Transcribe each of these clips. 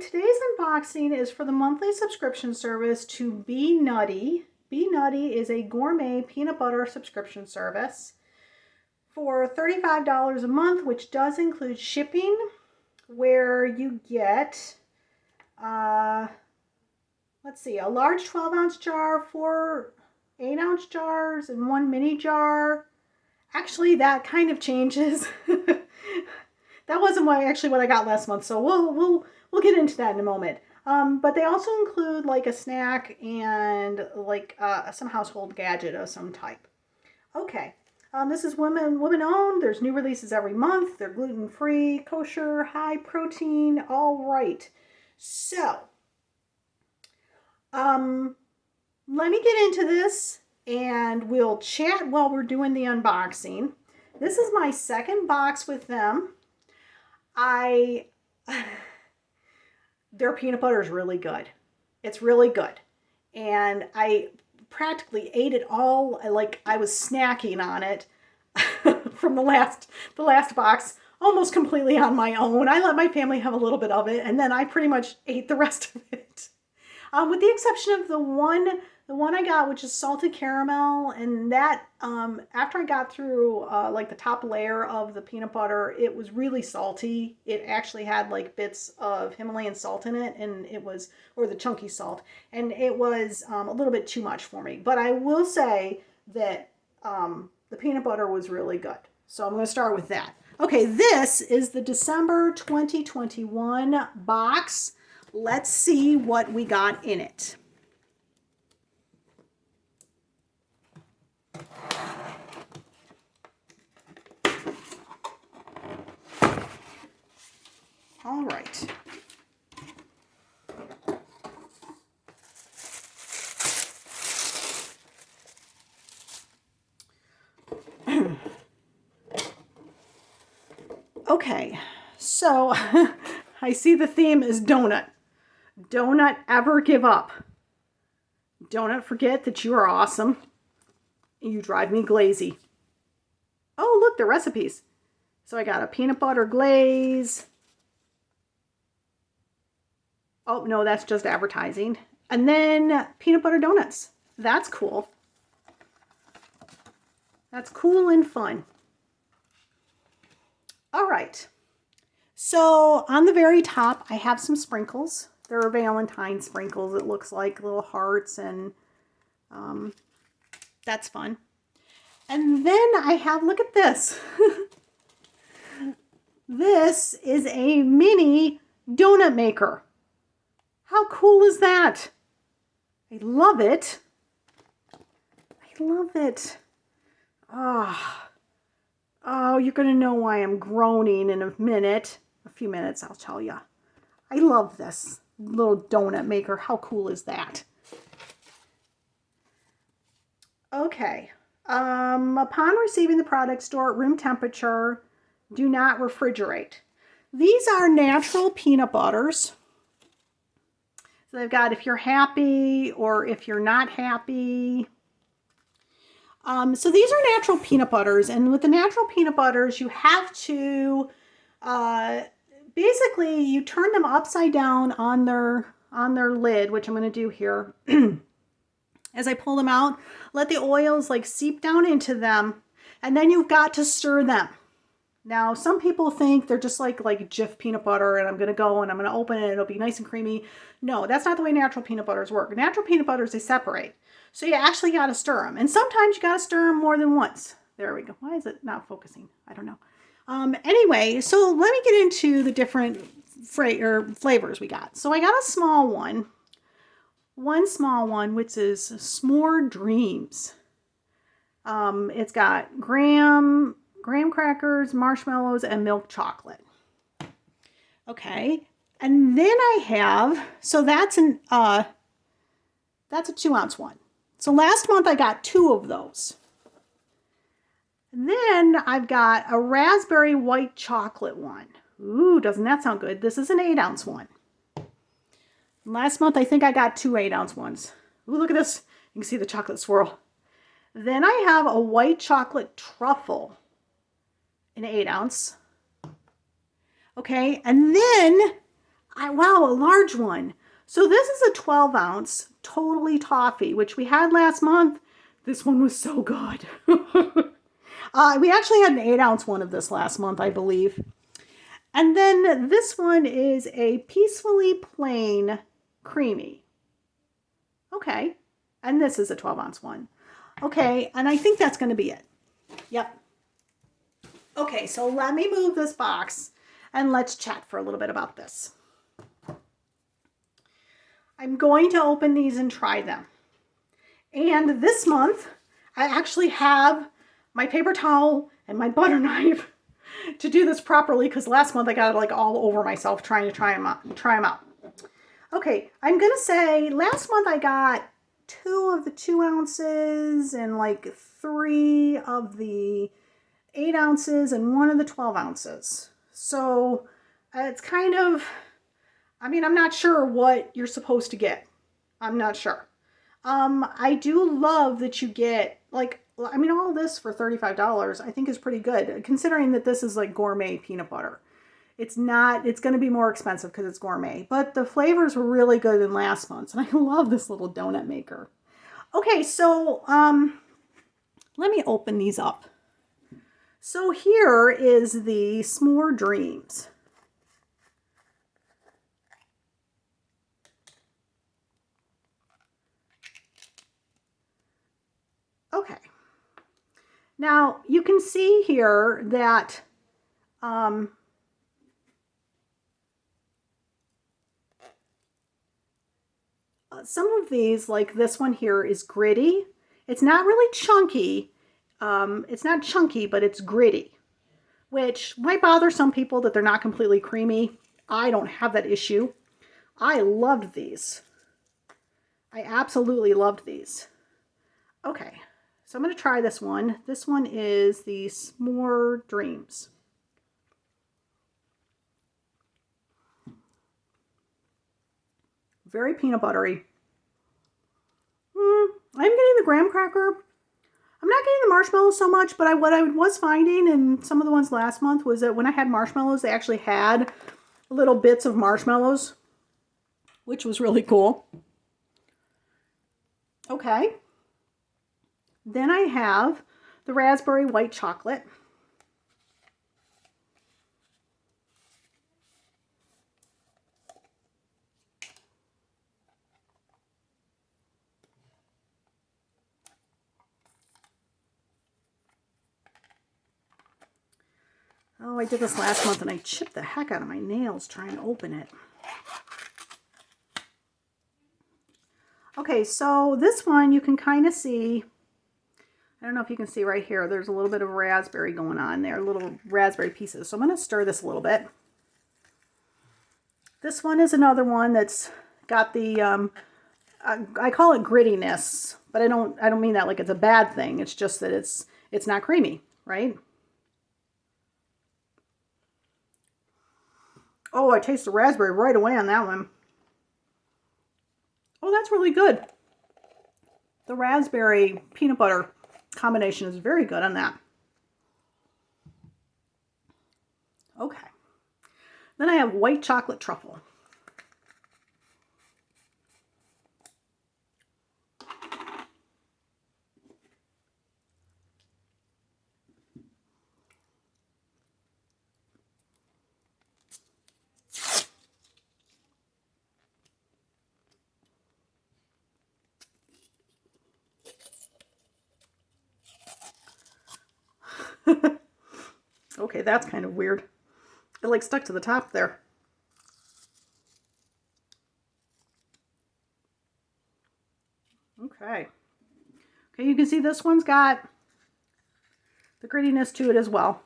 Today's unboxing is for the monthly subscription service to bNutty. bNutty is a gourmet peanut butter subscription service for $35 a month, which does include shipping, where you get, let's see, a large 12-ounce jar, 4 8-ounce jars, and 1 mini jar. Actually, that kind of changes. That wasn't what I got last month, so we'll get into that in a moment. But they also include like a snack and like some household gadget of some type. Okay, this is women owned. There's new releases every month. They're gluten free, kosher, high protein. All right. So, let me get into this and we'll chat while we're doing the unboxing. This is my second box with them. Their peanut butter is really good. It's really good. And I practically ate it all, like I was snacking on it from the last box, almost completely on my own. I let my family have a little bit of it, and then I pretty much ate the rest of it. With the exception of the one I got, which is salted caramel, and that after I got through like the top layer of the peanut butter, it was really salty. It actually had like bits of Himalayan salt in it, and it was, or the chunky salt, and it was a little bit too much for me. But I will say that the peanut butter was really good. So I'm going to start with that. Okay, this is the December 2021 box. Let's see what we got in it. All right. Okay, so I see the theme is donut. Don't ever give up. Don't forget that you are awesome. You drive me glazy. Oh, look, the recipes. So I got a peanut butter glaze. Oh, no, that's just advertising. And then peanut butter donuts. That's cool. That's cool and fun. All right. So on the very top, I have some sprinkles. They're Valentine sprinkles. It looks like little hearts, and that's fun. And then I have, look at this. This is a mini donut maker. How cool is that? I love it. I love it. Oh, you're going to know why I'm groaning in a minute. A few minutes, I'll tell you. I love this little donut maker. How cool is that? Okay. Upon receiving the product, store at room temperature. Do not refrigerate. These are natural peanut butters. So they've got if you're happy or if you're not happy. So these are natural peanut butters, and with the natural peanut butters, you have to basically you turn them upside down on their lid, which I'm going to do here. As I pull them out, let the oils like seep down into them, and then you've got to stir them. Now, some people think they're just like Jif peanut butter, and I'm going to go and I'm going to open it, it'll be nice and creamy. No, that's not the way natural peanut butters work. Natural peanut butters, they separate. So you actually got to stir them. And sometimes you got to stir them more than once. There we go. Why is it not focusing? I don't know. Anyway, so let me get into the different flavors we got. So I got a small one. One small one, which is S'more Dreams. It's got graham crackers, marshmallows, and milk chocolate. Okay. And then I have, so that's a 2-ounce one. So last month I got 2 of those. And then I've got a raspberry white chocolate one. Ooh, doesn't that sound good? This is an 8-ounce one. Last month I think I got 2 8-ounce ones. Ooh, look at this. You can see the chocolate swirl. Then I have a white chocolate truffle, an 8-ounce. Okay, and then Wow, a large one. So this is a 12 ounce Totally Toffee, which we had last month. This one was so good. We actually had an 8 ounce one of this last month, I believe. And then this one is a Peacefully Plain Creamy. Okay. And this is a 12 ounce one. Okay. And I think that's going to be it. Yep. Okay. So let me move this box and let's chat for a little bit about this. I'm going to open these and try them. And this month, I actually have my paper towel and my butter knife to do this properly, because last month I got it like all over myself trying to try them out. Okay, I'm going to say last month I got 2 of the 2 ounces and like 3 of the 8 ounces and 1 of the 12 ounces. So it's kind of, I mean, I'm not sure what you're supposed to get. I'm not sure. I do love that you get, like, I mean, all this for $35, I think is pretty good, considering that this is like gourmet peanut butter. It's not, it's going to be more expensive because it's gourmet, but the flavors were really good in last month's, and I love this little donut maker. Okay, so, let me open these up. So here is the S'more Dreams. Okay. Now you can see here that some of these, like this one here, is gritty. It's not really chunky. It's not chunky, but it's gritty, which might bother some people that they're not completely creamy. I don't have that issue. I loved these. I absolutely loved these. Okay. So I'm going to try this one. This one is the S'more Dreams. Very peanut buttery. I'm getting the graham cracker. I'm not getting the marshmallows so much, but what I was finding in some of the ones last month was that when I had marshmallows, they actually had little bits of marshmallows, which was really cool. Okay. Then I have the raspberry white chocolate. Oh, I did this last month and I chipped the heck out of my nails trying to open it. Okay, so this one you can kind of see, I don't know if you can see right here, there's a little bit of raspberry going on there, little raspberry pieces. So I'm going to stir this a little bit. This one is another one that's got the, I call it grittiness, but I don't mean that like it's a bad thing. It's just that it's not creamy, right? Oh, I taste the raspberry right away on that one. Oh, that's really good. The raspberry peanut butter combination is very good on that. Okay. Then I have white chocolate truffle. Okay, that's kind of weird. It like stuck to the top there. Okay. Okay, you can see this one's got the grittiness to it as well.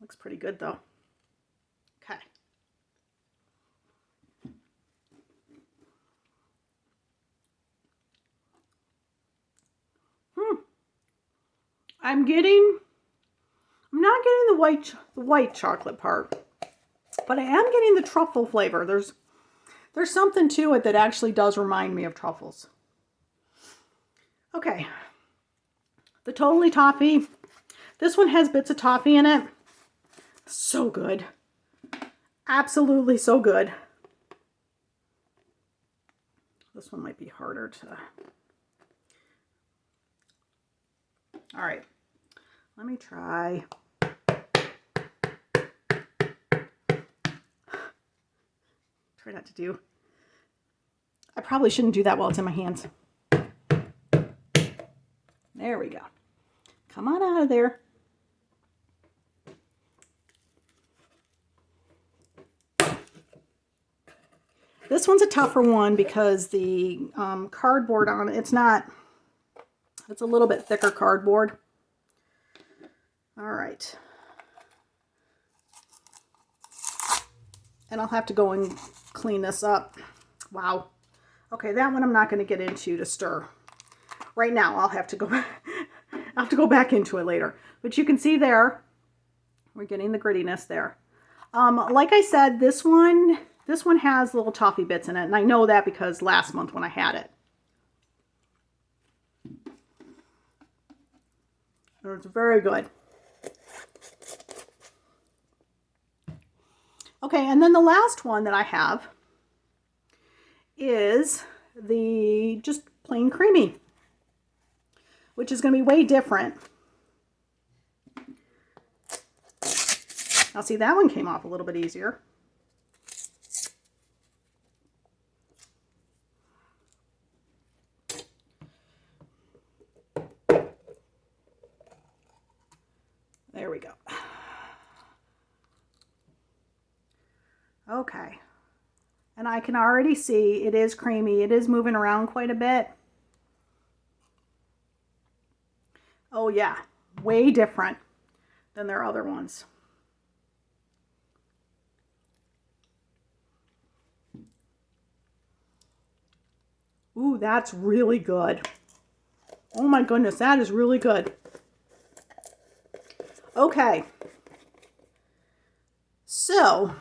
Looks pretty good though. Okay. I'm not getting the white chocolate part, but I am getting the truffle flavor. There's something to it that actually does remind me of truffles. Okay. The Totally Toffee, This one has bits of toffee in it. So good. Absolutely so good. This one might be harder to... All right, let me try. Try not to do... I probably shouldn't do that while it's in my hands. There we go. Come on out of there. This one's a tougher one because the cardboard on it, it's a little bit thicker cardboard. All right. And I'll have to go and clean this up. Wow. Okay, that one I'm not going to get into to stir. Right now, I'll have to go back into it later. But you can see there, we're getting the grittiness there. Like I said, this one has little toffee bits in it, and I know that because last month when I had it. It's very good. Okay, and then the last one that I have is the just plain creamy, which is going to be way different. Now see, that one came off a little bit easier. There we go. Okay. And I can already see it is creamy. It is moving around quite a bit. Oh yeah, way different than their other ones. Ooh, that's really good. Oh my goodness, that is really good. Okay. So,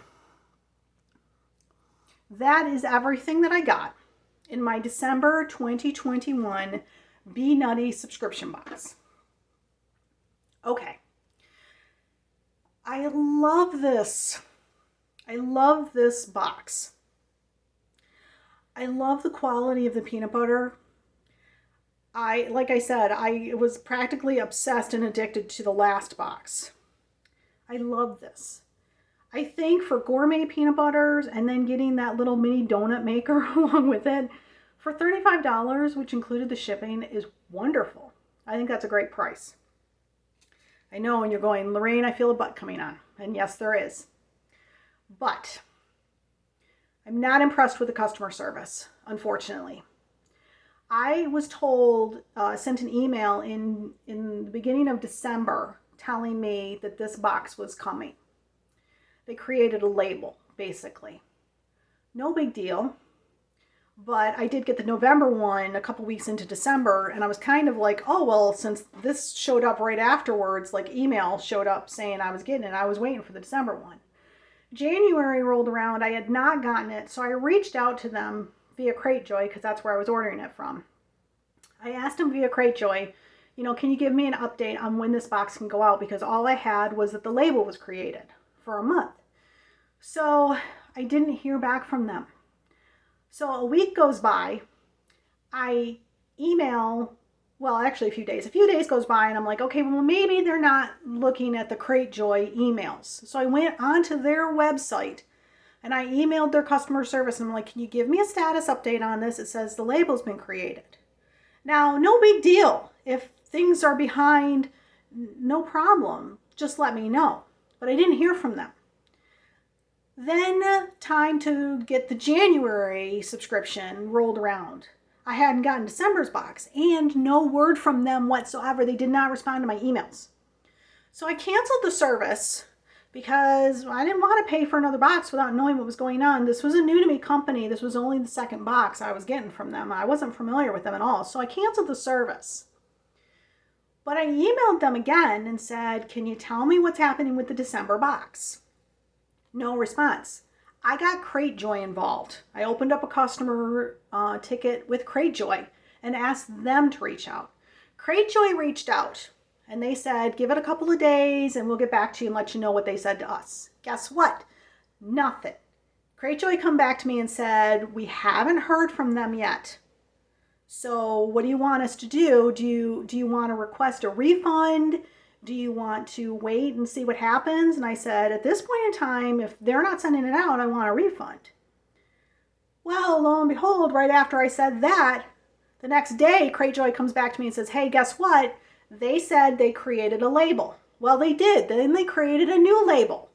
that is everything that I got in my December 2021 bNutty subscription box. Okay. I love this. I love this box. I love the quality of the peanut butter. Like I said, I was practically obsessed and addicted to the last box. I love this. I think for gourmet peanut butters and then getting that little mini donut maker along with it for $35, which included the shipping, is wonderful. I think that's a great price. I know, and you're going, Lorraine, I feel a butt coming on. And yes, there is. But I'm not impressed with the customer service, unfortunately. I was told, sent an email in the beginning of December telling me that this box was coming. They created a label, basically. No big deal. But I did get the November one a couple weeks into December, and I was kind of like, oh, well, since this showed up right afterwards, like email showed up saying I was getting it, I was waiting for the December one. January rolled around, I had not gotten it, so I reached out to them via Cratejoy, because that's where I was ordering it from. I asked them via Cratejoy, you know, can you give me an update on when this box can go out? Because all I had was that the label was created for a month. So I didn't hear back from them. So a week goes by, I email, well, actually a few days goes by, and I'm like, okay, well, maybe they're not looking at the Cratejoy emails. So I went onto their website and I emailed their customer service and I'm like, can you give me a status update on this? It says the label's been created. Now, no big deal. If things are behind, no problem. Just let me know. But I didn't hear from them. Then time to get the January subscription rolled around. I hadn't gotten December's box and no word from them whatsoever. They did not respond to my emails. So I canceled the service because I didn't want to pay for another box without knowing what was going on. This was a new to me company. This was only the second box I was getting from them. I wasn't familiar with them at all. So I canceled the service. But I emailed them again and said, can you tell me what's happening with the December box? No response. I got Cratejoy involved. I opened up a customer ticket with Cratejoy and asked them to reach out. Cratejoy reached out And they said, give it a couple of days and we'll get back to you and let you know what they said to us. Guess what? Nothing. Cratejoy come back to me and said, we haven't heard from them yet. So what do you want us to do? Do you want to request a refund? Do you want to wait and see what happens? And I said, at this point in time, if they're not sending it out, I want a refund. Well, lo and behold, right after I said that, the next day, Cratejoy comes back to me and says, hey, guess what? They said they created a label. Well, they did. Then they created a new label.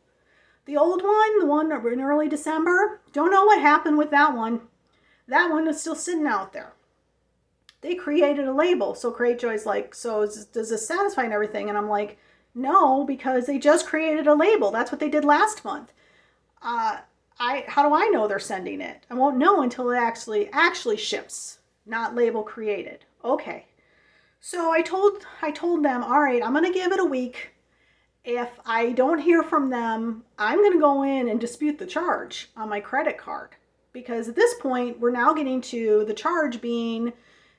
The old one, the one in early December, don't know what happened with that one. That one is still sitting out there. They created a label. So Cratejoy's like, so does this satisfy and everything? And I'm like, no, because they just created a label. That's what they did last month. How do I know they're sending it? I won't know until it actually ships, not label created. Okay. So I told them, all right, I'm going to give it a week. If I don't hear from them, I'm going to go in and dispute the charge on my credit card. Because at this point, we're now getting to the charge being,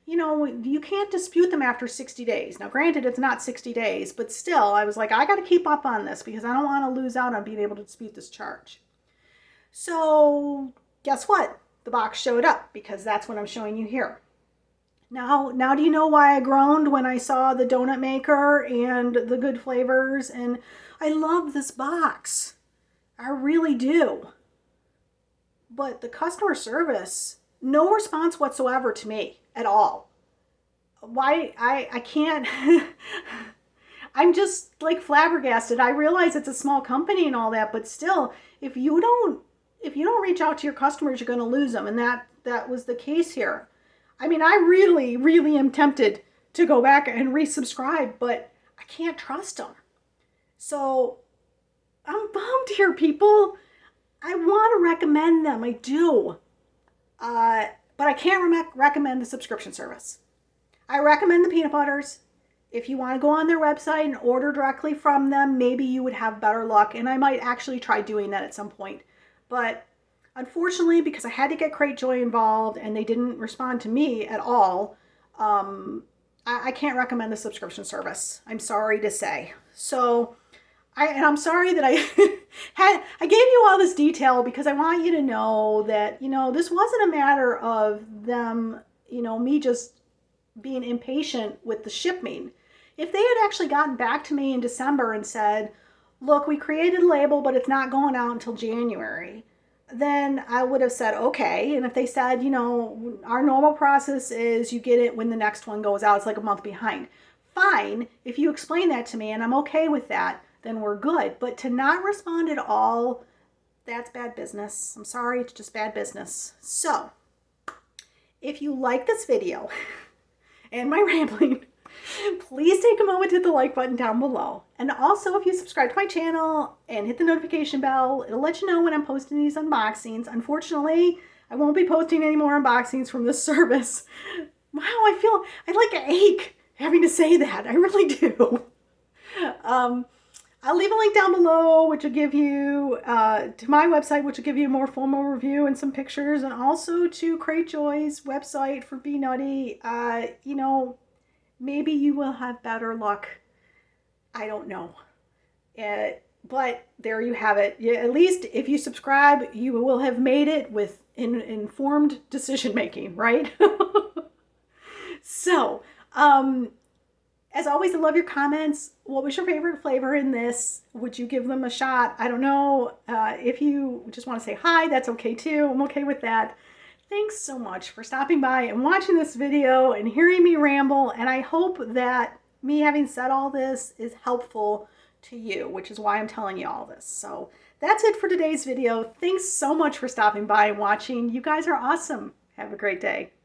you know, you can't dispute them after 60 days. Now, granted, it's not 60 days, but still, I was like, I got to keep up on this because I don't want to lose out on being able to dispute this charge. So guess what? The box showed up because that's what I'm showing you here. Now do you know why I groaned when I saw the donut maker and the good flavors? And I love this box. I really do. But the customer service, no response whatsoever to me at all. Why? I can't. I'm just like flabbergasted. I realize it's a small company and all that, but still, if you don't reach out to your customers, you're going to lose them. And that was the case here. I mean, I really, really am tempted to go back and resubscribe, but I can't trust them. So I'm bummed here, people. I want to recommend them. I do. But I can't recommend the subscription service. I recommend the peanut butters. If you want to go on their website and order directly from them, maybe you would have better luck. And I might actually try doing that at some point. But unfortunately, because I had to get Cratejoy involved and they didn't respond to me at all, I can't recommend the subscription service. I'm sorry to say. So, I'm sorry that I I gave you all this detail because I want you to know that, you know, this wasn't a matter of them, you know, me just being impatient with the shipping. If they had actually gotten back to me in December and said, look, we created a label, but it's not going out until January, then I would have said, okay. And if they said, you know, our normal process is you get it when the next one goes out, it's like a month behind. Fine. If you explain that to me and I'm okay with that, then we're good. But to not respond at all, that's bad business. I'm sorry, it's just bad business. So if you like this video and my rambling, please take a moment to hit the like button down below. And also, if you subscribe to my channel and hit the notification bell, it'll let you know when I'm posting these unboxings. Unfortunately, I won't be posting any more unboxings from this service. Wow, I like an ache having to say that. I really do. I'll leave a link down below, which will give you to my website, which will give you a more formal review and some pictures, and also to Cratejoy's website for bNutty. You know, maybe you will have better luck. I don't know. But there you have it. At least if you subscribe, you will have made it with informed decision making, right? So, as always, I love your comments. What was your favorite flavor in this? Would you give them a shot? I don't know. If you just want to say hi, that's okay too. I'm okay with that. Thanks so much for stopping by and watching this video and hearing me ramble. And I hope that me having said all this is helpful to you, which is why I'm telling you all this. So that's it for today's video. Thanks so much for stopping by and watching. You guys are awesome. Have a great day.